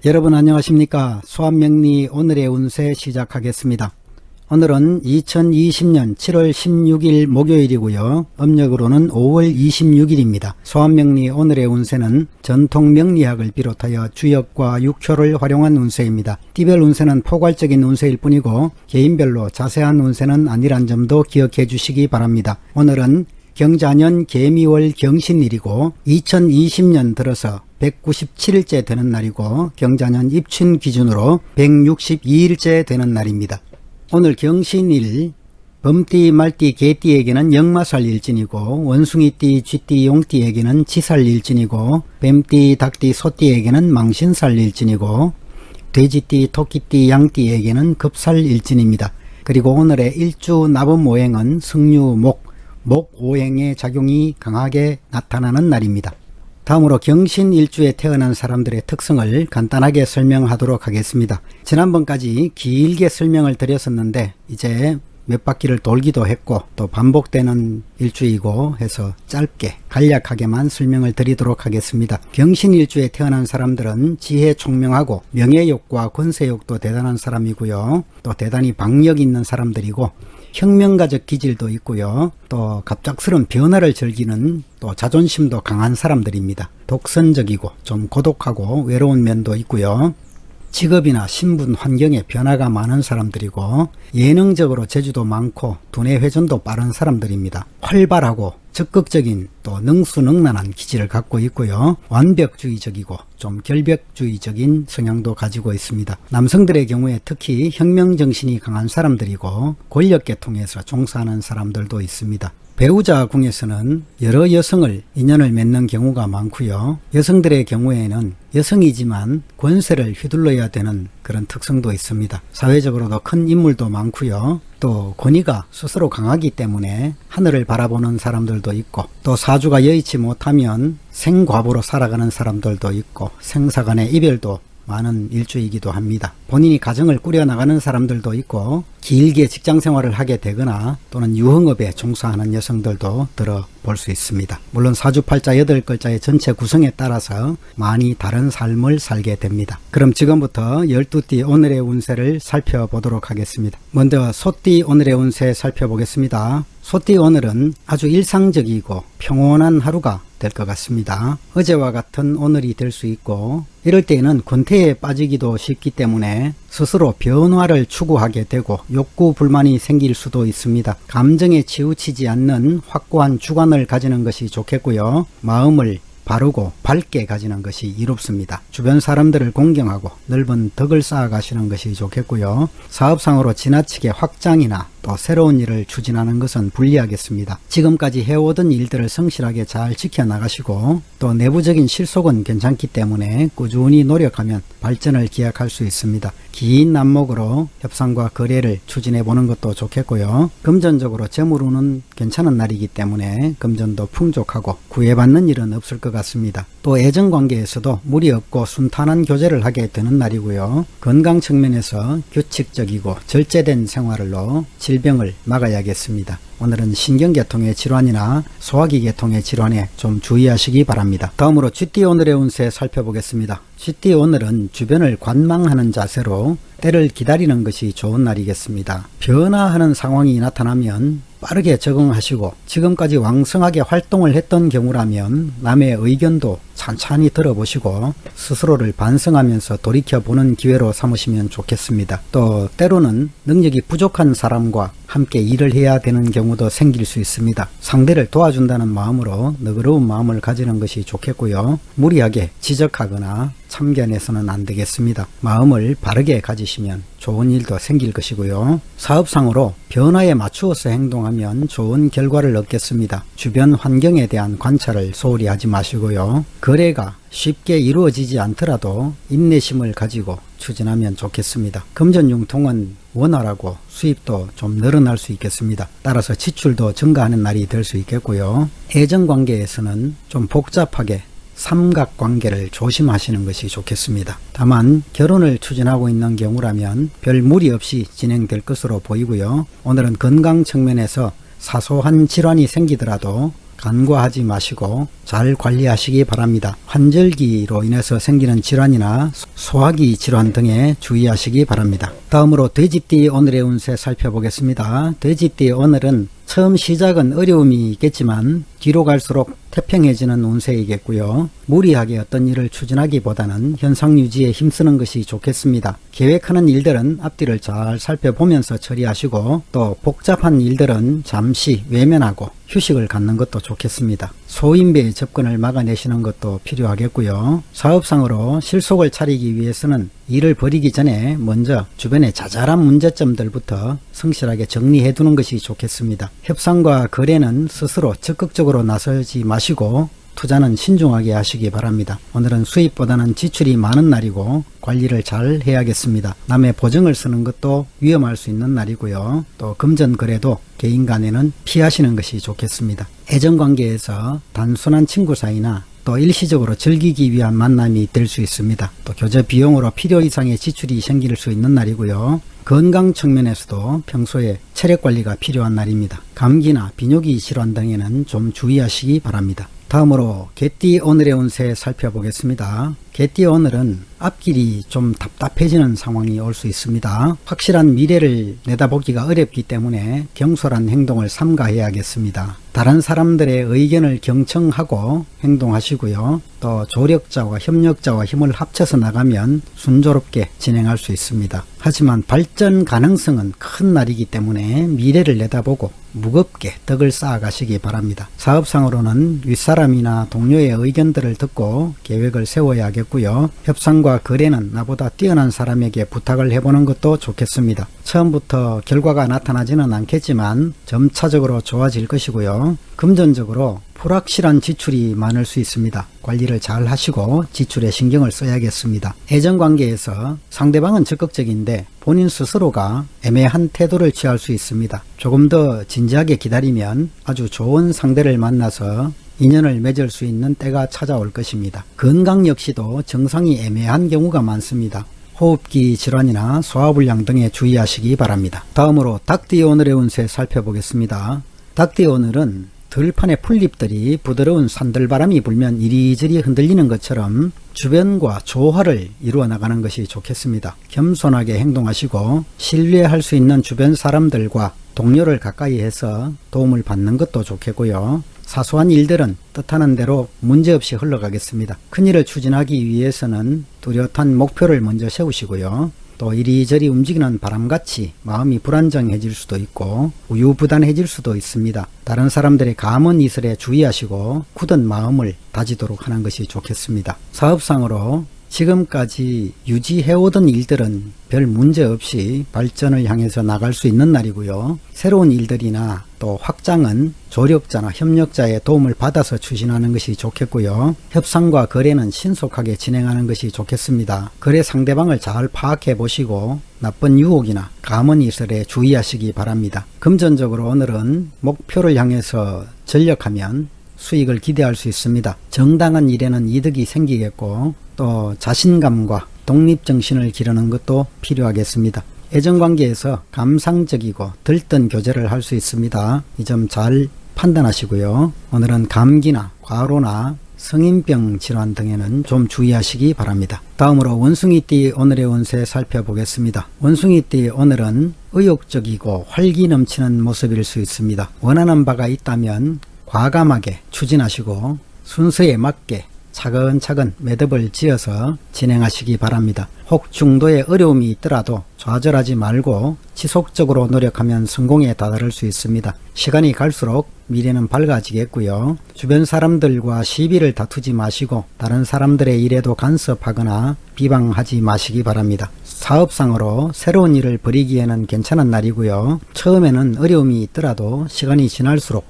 여러분 안녕하십니까? 수압명리 오늘의 운세 시작하겠습니다. 오늘은 2020년 7월 16일 목요일이고요. 음력으로는 5월 26일입니다. 수압명리 오늘의 운세는 전통 명리학을 비롯하여 주역과 육효를 활용한 운세입니다. 띠별 운세는 포괄적인 운세일 뿐이고 개인별로 자세한 운세는 아니란 점도 기억해 주시기 바랍니다. 오늘은 경자년 개미월 경신일이고 2020년 들어서 197일째 되는 날이고 경자년 입춘 기준으로 162일째 되는 날입니다. 오늘 경신일 범띠, 말띠, 개띠에게는 역마살 일진이고 원숭이띠, 쥐띠, 용띠에게는 지살 일진이고 뱀띠, 닭띠, 소띠에게는 망신살 일진이고 돼지띠, 토끼띠, 양띠에게는 급살 일진입니다. 그리고 오늘의 일주 나범 오행은 승유, 목 오행의 작용이 강하게 나타나는 날입니다. 다음으로 경신일주에 태어난 사람들의 특성을 간단하게 설명하도록 하겠습니다. 지난번까지 길게 설명을 드렸었는데 이제 몇 바퀴를 돌기도 했고 또 반복되는 일주이고 해서 짧게 간략하게만 설명을 드리도록 하겠습니다. 경신일주에 태어난 사람들은 지혜 총명하고 명예욕과 권세욕도 대단한 사람이고요. 또 대단히 박력 있는 사람들이고 혁명가적 기질도 있고요. 또 갑작스러운 변화를 즐기는 또 자존심도 강한 사람들입니다. 독선적이고 좀 고독하고 외로운 면도 있고요. 직업이나 신분, 환경에 변화가 많은 사람들이고 예능적으로 재주도 많고 두뇌 회전도 빠른 사람들입니다. 활발하고 적극적인 또 능수능란한 기질을 갖고 있고요. 완벽주의적이고 좀 결벽주의적인 성향도 가지고 있습니다. 남성들의 경우에 특히 혁명정신이 강한 사람들이고 권력계통에서 종사하는 사람들도 있습니다. 배우자 궁에서는 여러 여성을 인연을 맺는 경우가 많고요. 여성들의 경우에는 여성이지만 권세를 휘둘러야 되는 그런 특성도 있습니다. 사회적으로도 큰 인물도 많고요. 또 권위가 스스로 강하기 때문에 하늘을 바라보는 사람들도 있고 또 사주가 여의치 못하면 생과부로 살아가는 사람들도 있고 생사간의 이별도 많은 일주이기도 합니다. 본인이 가정을 꾸려나가는 사람들도 있고 길게 직장생활을 하게 되거나 또는 유흥업에 종사하는 여성들도 들어볼 수 있습니다. 물론 사주팔자 8글자의 전체 구성에 따라서 많이 다른 삶을 살게 됩니다. 그럼 지금부터 12띠 오늘의 운세를 살펴보도록 하겠습니다. 먼저 소띠 오늘의 운세 살펴보겠습니다. 소띠 오늘은 아주 일상적이고 평온한 하루가 될 것 같습니다. 어제와 같은 오늘이 될 수 있고 이럴 때에는 권태에 빠지기도 쉽기 때문에 스스로 변화를 추구하게 되고 욕구 불만이 생길 수도 있습니다. 감정에 치우치지 않는 확고한 주관을 가지는 것이 좋겠고요. 마음을 바르고 밝게 가지는 것이 이롭습니다. 주변 사람들을 공경하고 넓은 덕을 쌓아 가시는 것이 좋겠고요. 사업상으로 지나치게 확장이나 또 새로운 일을 추진하는 것은 불리하겠습니다. 지금까지 해오던 일들을 성실하게 잘 지켜나가시고 또 내부적인 실속은 괜찮기 때문에 꾸준히 노력하면 발전을 기약할 수 있습니다. 긴 안목으로 협상과 거래를 추진해 보는 것도 좋겠고요. 금전적으로 재물운은 괜찮은 날이기 때문에 금전도 풍족하고 구애받는 일은 없을 것 같습니다. 또 애정관계에서도 무리 없고 순탄한 교제를 하게 되는 날이고요. 건강 측면에서 규칙적이고 절제된 생활로 질병을 막아야겠습니다. 오늘은 신경계통의 질환이나 소화기 계통의 질환에 좀 주의하시기 바랍니다. 다음으로 쥐띠 오늘의 운세 살펴보겠습니다. 쥐띠 오늘은 주변을 관망하는 자세로 때를 기다리는 것이 좋은 날이겠습니다. 변화하는 상황이 나타나면 빠르게 적응하시고 지금까지 왕성하게 활동을 했던 경우라면 남의 의견도 찬찬히 들어보시고 스스로를 반성하면서 돌이켜보는 기회로 삼으시면 좋겠습니다. 또 때로는 능력이 부족한 사람과 함께 일을 해야 되는 경우도 생길 수 있습니다. 상대를 도와준다는 마음으로 너그러운 마음을 가지는 것이 좋겠고요. 무리하게 지적하거나 참견해서는 안 되겠습니다. 마음을 바르게 가지시면 좋은 일도 생길 것이고요. 사업상으로 변화에 맞추어서 행동하면 좋은 결과를 얻겠습니다. 주변 환경에 대한 관찰을 소홀히 하지 마시고요. 거래가 쉽게 이루어지지 않더라도 인내심을 가지고 추진하면 좋겠습니다. 금전융통은 원활하고 수입도 좀 늘어날 수 있겠습니다. 따라서 지출도 증가하는 날이 될 수 있겠고요. 애정관계에서는 좀 복잡하게 삼각관계를 조심하시는 것이 좋겠습니다. 다만 결혼을 추진하고 있는 경우라면 별 무리 없이 진행될 것으로 보이고요. 오늘은 건강 측면에서 사소한 질환이 생기더라도 간과하지 마시고 잘 관리하시기 바랍니다. 환절기로 인해서 생기는 질환이나 소화기 질환 등에 주의하시기 바랍니다. 다음으로 돼지띠 오늘의 운세 살펴보겠습니다. 돼지띠 오늘은 처음 시작은 어려움이 있겠지만 뒤로 갈수록 태평해지는 운세이겠고요. 무리하게 어떤 일을 추진하기보다는 현상 유지에 힘쓰는 것이 좋겠습니다. 계획하는 일들은 앞뒤를 잘 살펴보면서 처리하시고 또 복잡한 일들은 잠시 외면하고 휴식을 갖는 것도 좋겠습니다. 소인배의 접근을 막아내시는 것도 필요하겠고요. 사업상으로 실속을 차리기 위해서는 일을 벌이기 전에 먼저 주변의 자잘한 문제점들부터 성실하게 정리해 두는 것이 좋겠습니다. 협상과 거래는 스스로 적극적으로 나서지 마시고 투자는 신중하게 하시기 바랍니다. 오늘은 수입보다는 지출이 많은 날이고 관리를 잘 해야겠습니다. 남의 보증을 쓰는 것도 위험할 수 있는 날이고요. 또 금전 거래도 개인 간에는 피하시는 것이 좋겠습니다. 애정관계에서 단순한 친구 사이나 또 일시적으로 즐기기 위한 만남이 될 수 있습니다. 또 교제 비용으로 필요 이상의 지출이 생길 수 있는 날이고요. 건강 측면에서도 평소에 체력 관리가 필요한 날입니다. 감기나 비뇨기 질환 등에는 좀 주의하시기 바랍니다. 다음으로 개띠 오늘의 운세 살펴보겠습니다. 개띠 오늘은 앞길이 좀 답답해지는 상황이 올 수 있습니다. 확실한 미래를 내다보기가 어렵기 때문에 경솔한 행동을 삼가해야겠습니다. 다른 사람들의 의견을 경청하고 행동하시고요. 또 조력자와 협력자와 힘을 합쳐서 나가면 순조롭게 진행할 수 있습니다. 하지만 발전 가능성은 큰 날이기 때문에 미래를 내다보고 무겁게 덕을 쌓아가시기 바랍니다. 사업상으로는 윗사람이나 동료의 의견들을 듣고 계획을 세워야겠고요. 협상과 거래는 나보다 뛰어난 사람에게 부탁을 해보는 것도 좋겠습니다. 처음부터 결과가 나타나지는 않겠지만 점차적으로 좋아질 것이고요. 금전적으로 불확실한 지출이 많을 수 있습니다. 관리를 잘 하시고 지출에 신경을 써야겠습니다. 애정관계에서 상대방은 적극적인데 본인 스스로가 애매한 태도를 취할 수 있습니다. 조금 더 진지하게 기다리면 아주 좋은 상대를 만나서 인연을 맺을 수 있는 때가 찾아올 것입니다. 건강 역시도 정상이 애매한 경우가 많습니다. 호흡기 질환이나 소화불량 등에 주의하시기 바랍니다. 다음으로 닭띠 오늘의 운세 살펴보겠습니다. 닭띠 오늘은 들판의 풀잎들이 부드러운 산들바람이 불면 이리저리 흔들리는 것처럼 주변과 조화를 이루어 나가는 것이 좋겠습니다. 겸손하게 행동하시고 신뢰할 수 있는 주변 사람들과 동료를 가까이 해서 도움을 받는 것도 좋겠고요. 사소한 일들은 뜻하는 대로 문제없이 흘러가겠습니다. 큰일을 추진하기 위해서는 뚜렷한 목표를 먼저 세우시고요. 또 이리저리 움직이는 바람같이 마음이 불안정해질 수도 있고 우유부단해질 수도 있습니다. 다른 사람들의 감언 이설에 주의하시고 굳은 마음을 다지도록 하는 것이 좋겠습니다. 사업상으로 지금까지 유지해오던 일들은 별 문제 없이 발전을 향해서 나갈 수 있는 날이고요. 새로운 일들이나 또 확장은 조력자나 협력자의 도움을 받아서 추진하는 것이 좋겠고요. 협상과 거래는 신속하게 진행하는 것이 좋겠습니다. 거래 상대방을 잘 파악해 보시고 나쁜 유혹이나 감언이설에 주의하시기 바랍니다. 금전적으로 오늘은 목표를 향해서 전력하면 수익을 기대할 수 있습니다. 정당한 일에는 이득이 생기겠고 또 자신감과 독립정신을 기르는 것도 필요하겠습니다. 애정관계에서 감상적이고 들뜬 교제를 할 수 있습니다. 이 점 잘 판단하시고요. 오늘은 감기나 과로나 성인병 질환 등에는 좀 주의하시기 바랍니다. 다음으로 원숭이띠 오늘의 운세 살펴보겠습니다. 원숭이띠 오늘은 의욕적이고 활기 넘치는 모습일 수 있습니다. 원하는 바가 있다면 과감하게 추진하시고 순서에 맞게 차근차근 매듭을 지어서 진행하시기 바랍니다. 혹 중도에 어려움이 있더라도 좌절하지 말고 지속적으로 노력하면 성공에 다다를 수 있습니다. 시간이 갈수록 미래는 밝아지겠고요. 주변 사람들과 시비를 다투지 마시고 다른 사람들의 일에도 간섭하거나 비방하지 마시기 바랍니다. 사업상으로 새로운 일을 벌이기에는 괜찮은 날이고요. 처음에는 어려움이 있더라도 시간이 지날수록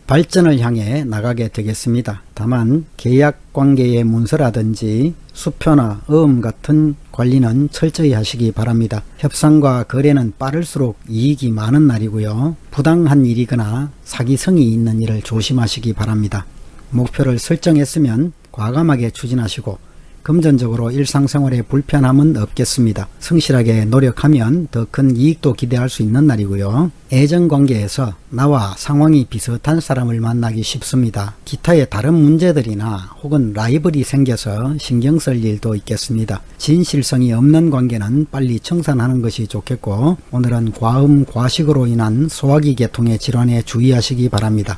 발전을 향해 나가게 되겠습니다. 다만 계약 관계의 문서라든지 수표나 어음 같은 관리는 철저히 하시기 바랍니다. 협상과 거래는 빠를수록 이익이 많은 날이고요. 부당한 일이거나 사기성이 있는 일을 조심하시기 바랍니다. 목표를 설정했으면 과감하게 추진하시고 금전적으로 일상생활에 불편함은 없겠습니다. 성실하게 노력하면 더 큰 이익도 기대할 수 있는 날이고요. 애정관계에서 나와 상황이 비슷한 사람을 만나기 쉽습니다. 기타의 다른 문제들이나 혹은 라이벌이 생겨서 신경 쓸 일도 있겠습니다. 진실성이 없는 관계는 빨리 청산하는 것이 좋겠고, 오늘은 과음, 과식으로 인한 소화기 계통의 질환에 주의하시기 바랍니다.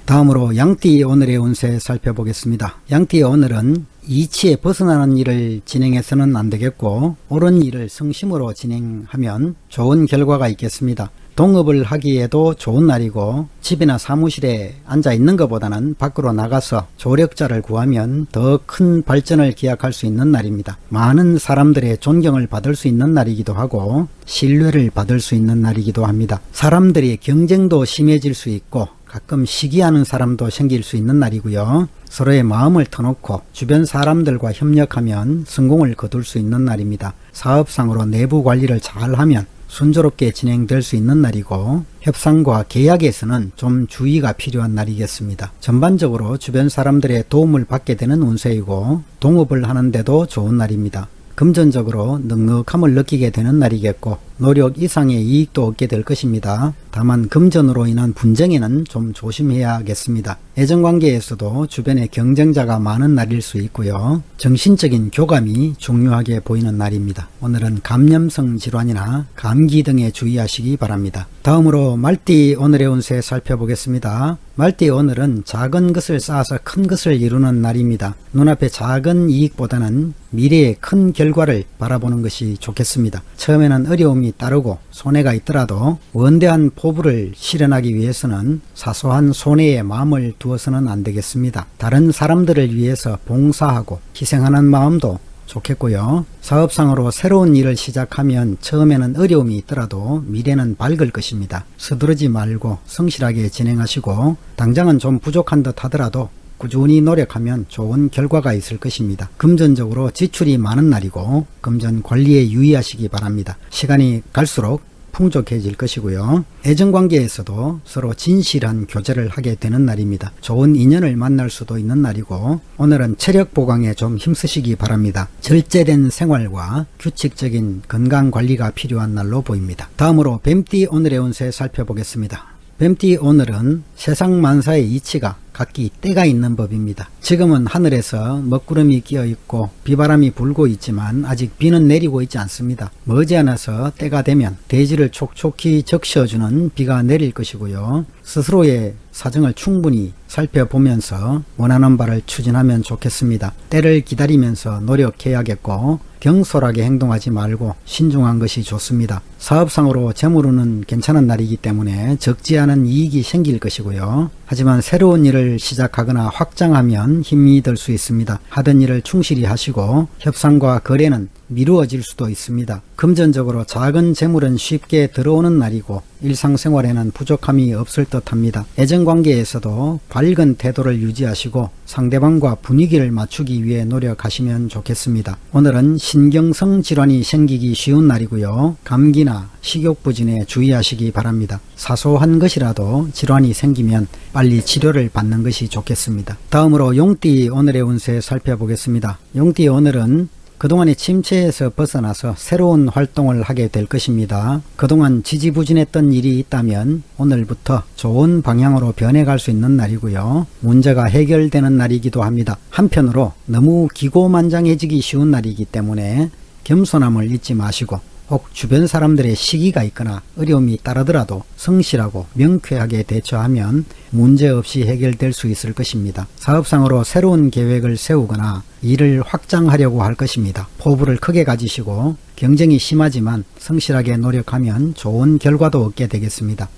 다음으로 양띠 오늘의 운세 살펴보겠습니다. 양띠 오늘은 이치에 벗어나는 일을 진행해서는 안 되겠고, 옳은 일을 성심으로 진행하면 좋은 결과가 있겠습니다. 동업을 하기에도 좋은 날이고, 집이나 사무실에 앉아 있는 것보다는 밖으로 나가서 조력자를 구하면 더 큰 발전을 기약할 수 있는 날입니다. 많은 사람들의 존경을 받을 수 있는 날이기도 하고, 신뢰를 받을 수 있는 날이기도 합니다. 사람들의 경쟁도 심해질 수 있고, 가끔 시기하는 사람도 생길 수 있는 날이고요. 서로의 마음을 터놓고 주변 사람들과 협력하면 성공을 거둘 수 있는 날입니다. 사업상으로 내부 관리를 잘하면 순조롭게 진행될 수 있는 날이고, 협상과 계약에서는 좀 주의가 필요한 날이겠습니다. 전반적으로 주변 사람들의 도움을 받게 되는 운세이고, 동업을 하는데도 좋은 날입니다. 금전적으로 넉넉함을 느끼게 되는 날이겠고, 노력 이상의 이익도 얻게 될 것입니다. 다만 금전으로 인한 분쟁에는 좀 조심해야겠습니다. 애정관계에서도 주변에 경쟁자가 많은 날일 수 있고요. 정신적인 교감이 중요하게 보이는 날입니다. 오늘은 감염성 질환이나 감기 등에 주의하시기 바랍니다. 다음으로 말띠 오늘의 운세 살펴보겠습니다. 말띠 오늘은 작은 것을 쌓아서 큰 것을 이루는 날입니다. 눈앞의 작은 이익보다는 미래의 큰 결과를 바라보는 것이 좋겠습니다. 처음에는 어려움이 따르고 손해가 있더라도 원대한 포부를 실현하기 위해서는 사소한 손해에 마음을 두어서는 안 되겠습니다. 다른 사람들을 위해서 봉사하고 희생하는 마음도 좋겠고요. 사업상으로 새로운 일을 시작하면 처음에는 어려움이 있더라도 미래는 밝을 것입니다. 서두르지 말고 성실하게 진행하시고, 당장은 좀 부족한 듯 하더라도 꾸준히 노력하면 좋은 결과가 있을 것입니다. 금전적으로 지출이 많은 날이고, 금전 관리에 유의하시기 바랍니다. 시간이 갈수록 풍족해질 것이고요. 애정관계에서도 서로 진실한 교제를 하게 되는 날입니다. 좋은 인연을 만날 수도 있는 날이고, 오늘은 체력 보강에 좀 힘쓰시기 바랍니다. 절제된 생활과 규칙적인 건강관리가 필요한 날로 보입니다. 다음으로 뱀띠 오늘의 운세 살펴보겠습니다. 뱀띠 오늘은 세상 만사의 이치가 각기 때가 있는 법입니다. 지금은 하늘에서 먹구름이 끼어 있고 비바람이 불고 있지만 아직 비는 내리고 있지 않습니다. 머지않아서 때가 되면 대지를 촉촉히 적셔주는 비가 내릴 것이고요. 스스로의 사정을 충분히 살펴보면서 원하는 바를 추진하면 좋겠습니다. 때를 기다리면서 노력해야겠고, 경솔하게 행동하지 말고 신중한 것이 좋습니다. 사업상으로 재물은 괜찮은 날이기 때문에 적지 않은 이익이 생길 것이고요. 하지만 새로운 일을 시작하거나 확장하면 힘이 들 수 있습니다. 하던 일을 충실히 하시고 협상과 거래는 미루어질 수도 있습니다. 금전적으로 작은 재물은 쉽게 들어오는 날이고, 일상생활에는 부족함이 없을 듯합니다. 애정관계에서도 밝은 태도를 유지하시고 상대방과 분위기를 맞추기 위해 노력하시면 좋겠습니다. 오늘은 신경성 질환이 생기기 쉬운 날이고요. 감기나 식욕부진에 주의하시기 바랍니다. 사소한 것이라도 질환이 생기면 빨리 치료를 받는 것이 좋겠습니다. 다음으로 용띠 오늘의 운세 살펴보겠습니다. 용띠 오늘은 그동안의 침체에서 벗어나서 새로운 활동을 하게 될 것입니다. 그동안 지지부진했던 일이 있다면 오늘부터 좋은 방향으로 변해갈 수 있는 날이고요. 문제가 해결되는 날이기도 합니다. 한편으로 너무 기고만장해지기 쉬운 날이기 때문에 겸손함을 잊지 마시고, 혹 주변 사람들의 시기가 있거나 어려움이 따르더라도 성실하고 명쾌하게 대처하면 문제없이 해결될 수 있을 것입니다. 사업상으로 새로운 계획을 세우거나 일을 확장하려고 할 것입니다. 포부를 크게 가지시고 경쟁이 심하지만 성실하게 노력하면 좋은 결과도 얻게 되겠습니다.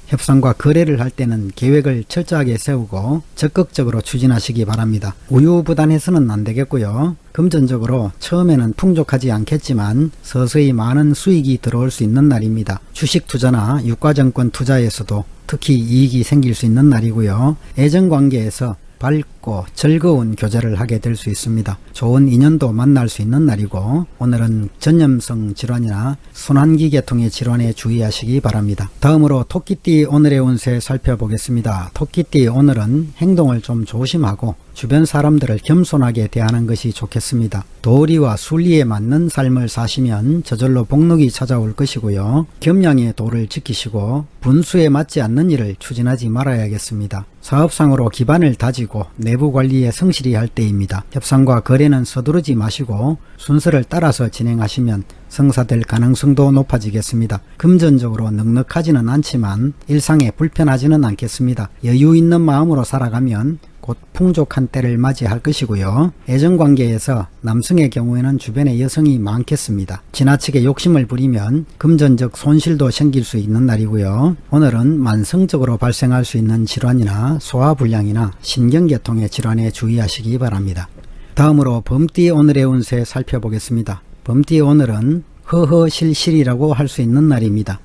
협상과 거래를 할 때는 계획을 철저하게 세우고 적극적으로 추진하시기 바랍니다. 우유부단해서는 안 되겠고요. 금전적으로 처음에는 풍족하지 않겠지만 서서히 많은 수익이 들어올 수 있는 날입니다. 주식 투자나 유가증권 투자에서도 특히 이익이 생길 수 있는 날이고요. 애정관계에서 밝고 즐거운 교제를 하게 될 수 있습니다. 좋은 인연도 만날 수 있는 날이고, 오늘은 전염성 질환이나 순환기 계통의 질환에 주의하시기 바랍니다. 다음으로 토끼띠 오늘의 운세 살펴보겠습니다. 토끼띠 오늘은 행동을 좀 조심하고 주변 사람들을 겸손하게 대하는 것이 좋겠습니다. 도리와 순리에 맞는 삶을 사시면 저절로 복록이 찾아올 것이고요. 겸양의 도를 지키시고 분수에 맞지 않는 일을 추진하지 말아야겠습니다. 사업상으로 기반을 다지고 내부 관리에 성실히 할 때입니다. 협상과 거래는 서두르지 마시고 순서를 따라서 진행하시면 성사될 가능성도 높아지겠습니다. 금전적으로 넉넉하지는 않지만 일상에 불편하지는 않겠습니다. 여유 있는 마음으로 살아가면 곧 풍족한 때를 맞이할 것이고요. 애정관계에서 남성의 경우에는 주변에 여성이 많겠습니다. 지나치게 욕심을 부리면 금전적 손실도 생길 수 있는 날이고요. 오늘은 만성적으로 발생할 수 있는 질환이나 소화불량이나 신경계통의 질환에 주의하시기 바랍니다. 다음으로 범띠 오늘의 운세 살펴보겠습니다. 범띠 오늘은 허허실실이라고 할 수 있는 날입니다.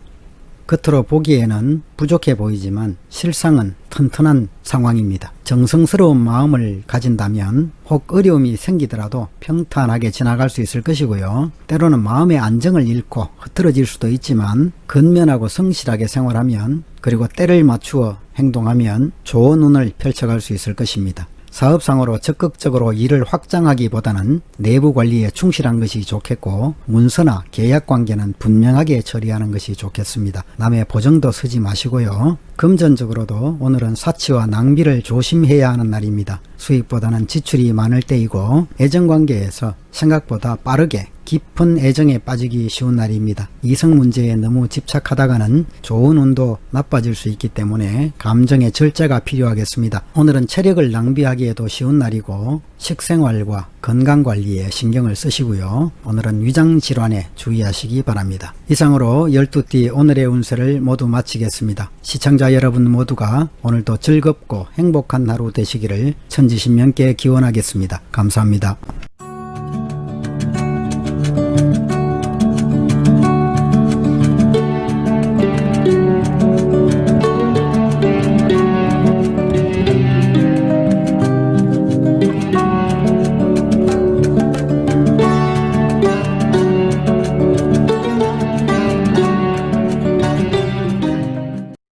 겉으로 보기에는 부족해 보이지만 실상은 튼튼한 상황입니다. 정성스러운 마음을 가진다면 혹 어려움이 생기더라도 평탄하게 지나갈 수 있을 것이고요. 때로는 마음의 안정을 잃고 흐트러질 수도 있지만 근면하고 성실하게 생활하면 그리고 때를 맞추어 행동하면 좋은 운을 펼쳐갈 수 있을 것입니다. 사업상으로 적극적으로 일을 확장하기보다는 내부 관리에 충실한 것이 좋겠고 문서나 계약관계는 분명하게 처리하는 것이 좋겠습니다. 남의 보증도 서지 마시고요. 금전적으로도 오늘은 사치와 낭비를 조심해야 하는 날입니다. 수익보다는 지출이 많을 때이고 애정관계에서 생각보다 빠르게 깊은 애정에 빠지기 쉬운 날입니다. 이성 문제에 너무 집착하다가는 좋은 운도 나빠질 수 있기 때문에 감정의 절제가 필요하겠습니다. 오늘은 체력을 낭비하기에도 쉬운 날이고 식생활과 건강관리에 신경을 쓰시고요. 오늘은 위장질환에 주의하시기 바랍니다. 이상으로 12띠 오늘의 운세를 모두 마치겠습니다. 시청자 여러분 모두가 오늘도 즐겁고 행복한 하루 되시기를 천지신명께 기원하겠습니다. 감사합니다.